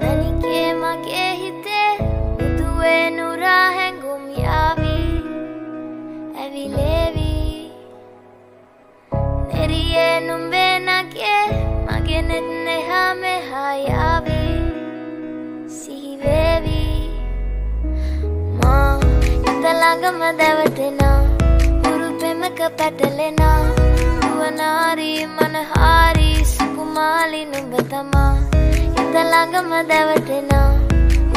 මැනිකේ මගේ හිතේ මුදුවේ නුරා හැඟුම් යාවි ඇවිලේවි නෙරියේ නුඹේ නගේ මගේ නෙත් නෙහා මෙහා යාවි සිහිවේවි මා හිත ළඟම දැවටෙනා උරු පෙමක පැටලෙනා නුවනාරි මනහාරි සුකුමාලි නුඹ තමා හිත ළඟම දැවටෙනා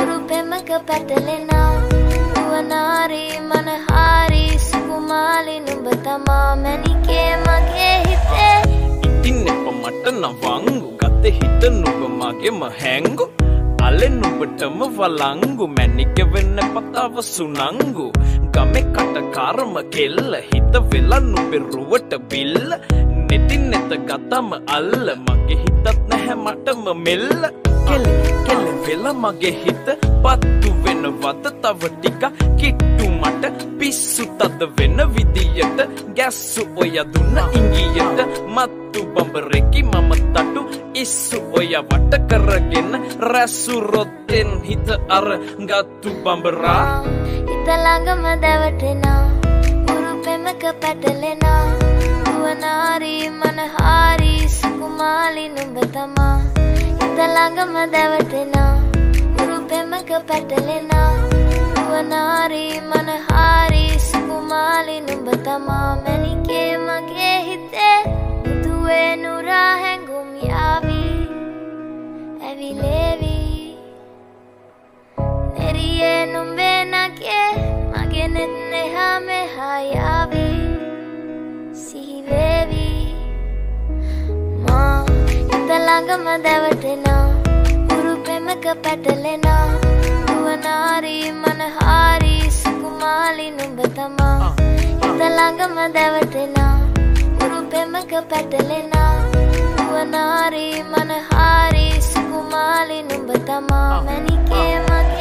උරු පෙමක පැටලෙනා නුවනාරි මනහාරි සුකුමාලි නුඹ තමා මැනිකේ මගේ හිතේ ඉතින් එප මට නවංගු ගත හිත නුඹ මගේම හැංගු අලෙන් නුඹටම වලංගු මැනික වෙන්න පතාව සුනංගු ගමේ කටකාරම කෙල්ල හිත වෙලා නුඹේ රුවට බිල්ල නෙතින් නෙත ගතම අල්ල මගේ හිතත් නැහැ මටම මෙල්ල කෙල වෙලා මගේ හිත පත්තු වෙනවද තව ටික කිට්ටු මට පිස්සු තද වෙන විදියට ගැස්සු ඔය දුන්න ඉංගියට මත්තු බඹරෙකි මම තටු ඉස්සු ඔය වට කරගෙන රැසු රොත්තෙන් හිත අර ගත්තු බඹරා හිත ළඟම දැවටෙනා උරු පෙමක පැටලෙනා නුවනාරි මනහාරි සුකුමාලි නුඹ තමා හිත ළඟම දැවටෙනා උරු පෙමක පැටලෙනා නුවනාරි මනහාරි සුකුමාලි නුඹ තමා මැනිකේ මගේ හිතේ මුදුවේ නුරා හැඟුම් යාවි ඇවිලේවි නෙරියේ නුඹේ නගේ මගේ නෙත් නෙහා මෙහා යාවි සිහිවේවි මා හිත ළඟම දැවටෙනා උරු පෙමක පැටලෙනා නුවනාරි මනහාරි සුකුමාලි නුඹ තමා හිත ළඟම දැවටෙනා උරු පෙමක පැටලෙනා නුවනාරි මනහාරි සුකුමාලි නුඹ තමා මැනිකේ මගේ